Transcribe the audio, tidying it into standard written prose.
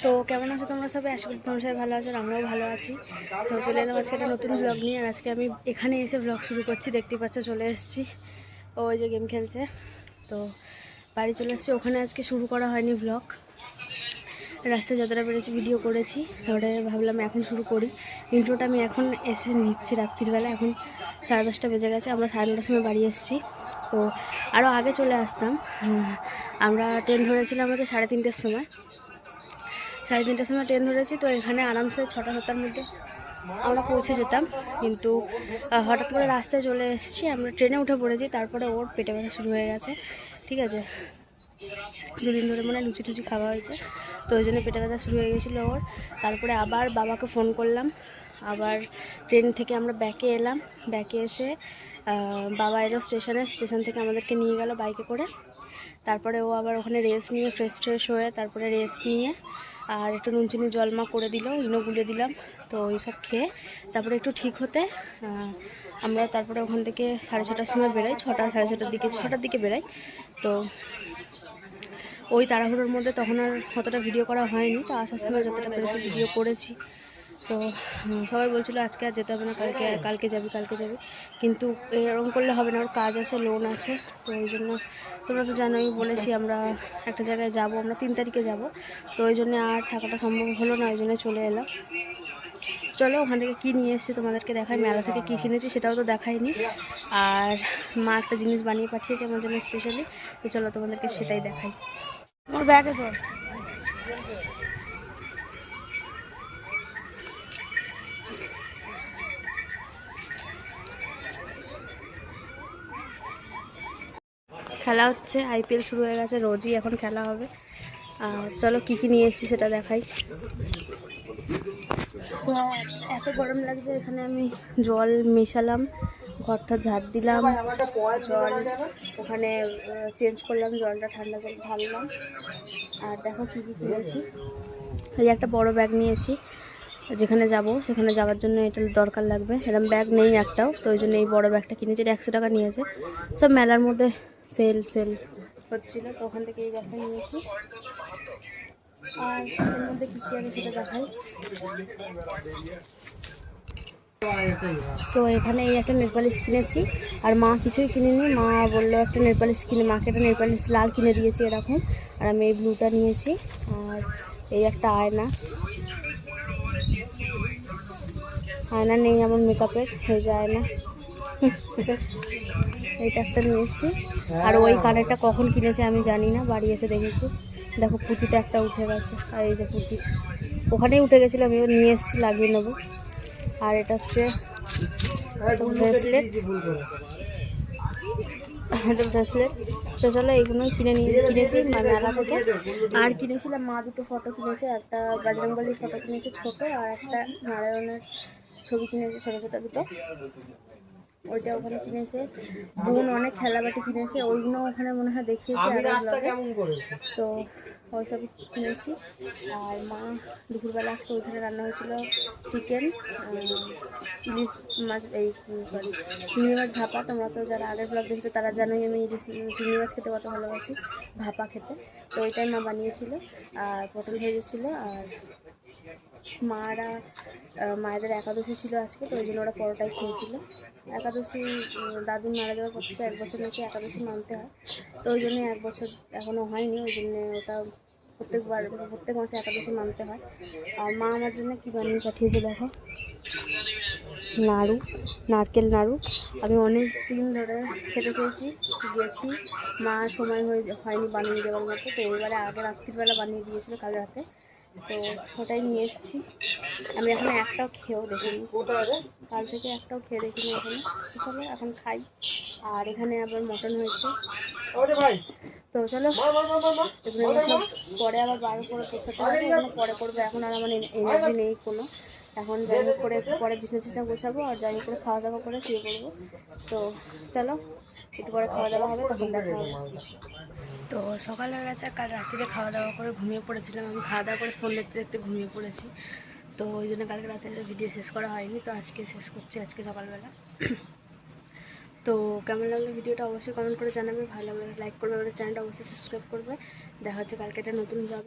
তো কেমন আছো তোমরা সবাই? আশা করি তোমরা সবাই ভালো আছো, আমরাও ভালো আছি। তো চলে এলাম আজকে একটা নতুন ব্লগ নিয়ে। আর আজকে আমি এখানে এসে ব্লগ শুরু করছি, দেখতেই পাচ্ছ চলে এসেছি। ওই যে গেম খেলছে, তো বাড়ি চলে এসেছি। ওখানে আজকে শুরু করা হয়নি ব্লগ, রাস্তায় যতটা পেরেছি ভিডিও করেছি। তারপরে ভাবলাম এখন শুরু করি। ইন্ট্রোটা আমি এখন এসে নিচ্ছি রাত্রিবেলা, এখন 10:30 বেজে গেছে। আমরা 9:30টার সময় বাড়ি এসেছি। তো আরও আগে চলে আসতাম। আমরা ট্রেন ধরেছিলাম হচ্ছে 3:30টার সময়। 3:30টার সময় ট্রেন ধরেছি, তো এখানে আরামসে 6টা-7টার মধ্যে আমরা পৌঁছে যেতাম। কিন্তু হঠাৎ করে রাস্তায় চলে এসেছি, আমরা ট্রেনে উঠে পড়েছি। তারপরে ওর পেটে ব্যথা শুরু হয়ে গেছে, ঠিক আছে। 2 দিন ধরে মানে লুচি টুচি খাওয়া হয়েছে, তো ওই জন্য পেটে ব্যথা শুরু হয়ে গেছিলো ওর। তারপরে আবার বাবাকে ফোন করলাম, আবার ট্রেন থেকে আমরা ব্যাকে এলাম। ব্যাকে এসে বাবা এলো স্টেশন থেকে আমাদেরকে নিয়ে গেল বাইকে করে। তারপরে ও আবার ওখানে রেস্ট নিয়ে ফ্রেশ হয়ে তারপরে রেস্ট নিয়ে আর একটু নুন চিনি জলমা করে দিল, ইনো গুলে দিলাম। তো ওই সব খেয়ে তারপরে একটু ঠিক হতে আমরা তারপরে ওখান থেকে 6:30টার সময় বেরোই। 6টার দিকে বেরোই। তো ওই তাড়াহুড়োর মধ্যে তখন আর অতটা ভিডিও করা হয়নি। তো আসার সময় যতটা পেরেছি ভিডিও করেছি। তো সবাই বলছিল আজকে আর যেতে হবে না, কালকে যাবি। কিন্তু এরকম করলে হবে না, ওর কাজ আছে, লোন আছে। তো ওই জন্য তোমরা তো জানোই, বলেছি আমরা একটা জায়গায় যাব, আমরা 3 তারিখে যাব। তো ওই জন্য আর থাকাটা সম্ভব হলো না, ওই জন্য চলে এলাম। চলো ওখান থেকে কী নিয়ে এসেছি তোমাদেরকে দেখাই, মেলা থেকে কী কিনেছি সেটাও তো দেখাইনি। আর মা একটা জিনিস বানিয়ে পাঠিয়েছে আমার জন্য স্পেশালি, তো চলো তোমাদেরকে সেটাই দেখাই। আমার ব্যাগে তো খেলা হচ্ছে, IPL শুরু হয়ে গেছে, রোজই এখন খেলা হবে। আর চলো কী নিয়ে এসেছি সেটা দেখাই। তো এত গরম লাগছে, এখানে আমি জল মেশালাম, ঘরটা ঝাড় দিলাম, জল ওখানে চেঞ্জ করলাম, জলটা ঠান্ডা জল ঢাললাম। আর দেখো কী কিনেছি। এই একটা বড় ব্যাগ নিয়েছি, যেখানে যাব সেখানে যাওয়ার জন্য এটা দরকার লাগবে। এরকম ব্যাগ নেই একটাও, তো ওই জন্য এই বড়ো ব্যাগটা কিনেছি। এটা 100 টাকা নিয়েছে, সব মেলার মধ্যে সেল হচ্ছিলো, তো ওখান থেকে এই ব্যাগটা নিয়েছি। আর এর মধ্যে কী আছে সেটা দেখাই। তো এখানে এই একটা নেলপালিশ কিনেছি, আর মা কিছুই কিনেনি। মা বললো একটা নেলপালিশ কিনে, মাকে একটা নেলপালিশ লাল কিনে দিয়েছি এরকম। আর আমি এই ব্লুটা নিয়েছি। আর এই একটা আয়না নেই আমার মেকআপের, হয়ে যায় না। এইটা একটা নিয়েছি। আর ওই কানেরটা কখন কিনেছে আমি জানি না, বাড়ি এসে দেখেছি। দেখো পুঁতিটা একটা উঠে গেছে, আর এই যে পুঁতি ওখানেই উঠে গেছিলো, আমি নিয়ে এসেছি, লাগিয়ে নেবো। আর এটা হচ্ছে ব্রেসলেট, তো চলো এইগুলোই কিনেছি মেলা থেকে। আর কিনেছিলাম মা দুটো ফটো কিনেছে, একটা বজরংবলীর ফটো কিনেছে ছোট, আর একটা নারায়ণের ছবি কিনেছে ছোটো দুটো, ওইটা ওখানে কিনেছে। বোন অনেক খেলাবাটি কিনেছে, ওইগুলো ওখানে মনে হয় দেখিয়েছে তো ওই সবই কিনেছি। আর মা দুপুরবেলা আজকে ওইখানে রান্না হয়েছিল চিকেন, ইলিশ মাছ, এই সরি চিংড়ি মাছ ভাপা। তোমরা তো যারা আগের ব্লগ দেখেছো তারা জানোই আমি চিংড়ি মাছ খেতে কত ভালোবাসি, ভাপা খেতে। তো ওইটাই মা বানিয়েছিল, আর পটল ভেজেছিল। আর মায়েদের একাদশী ছিল আজকে, তো ওই জন্য ওরা পরোটাই খেয়েছিল। একাদশী দাদু মারা যাওয়ার পর থেকে 1 বছর নাকি একাদশী মানতে হয়, তো ওই জন্য 1 বছর এখনও হয়নি, ওই জন্য ওটা প্রত্যেক মাসে একাদশী মানতে হয়। আর মা আমার জন্য কী বানিয়ে পাঠিয়েছে দেখো, নারকেল নাড়ু। আমি অনেক দিন ধরে খেতে চেয়েছি, গেছি, মা সময় হয়নি বানিয়ে দেওয়ার মতো। তো এবারে আগে রাত্রিবেলা বানিয়ে দিয়েছিল কাল রাতে, তো ওটাই নিয়ে এসেছি। আমি এখন একটাও খেয়েও দেখিনি, কাল থেকে একটাও খেয়ে দেখিনি এখানে। চলো এখন খাই। আর এখানে আবার মটন হয়েছে, তো চলো এগুলো সব পরে আবার বার করে গোছাতে হবে, এগুলো পরে করবো। এখন আর আমার এনার্জি নেই কোনো। এখন যাই হোক করে পরে বিছনা গোছাবো, আর যাই হোক করে খাওয়া দাওয়া করে শুয়ে পড়বো। তো চলো একটু পরে খাওয়া দাওয়া হবে, তখন দেখা হবে। তো সকাল হয়ে গেছে, কাল রাত্রিরে খাওয়া দাওয়া করে ঘুমিয়ে পড়েছিলাম। আমি খাওয়া দাওয়া করে ফোন দেখতে ঘুমিয়ে পড়েছি, তো ওই জন্য কালকে রাতে ভিডিও শেষ করা হয়নি। তো আজকে শেষ করছি, আজকে সকালবেলা। তো কেমন লাগলো ভিডিওটা অবশ্যই কমেন্ট করে জানাবে, ভালো লাগলে লাইক করবে, আমাদের চ্যানেলটা অবশ্যই সাবস্ক্রাইব করবে। দেখা হচ্ছে কালকে একটা নতুন ব্লগে।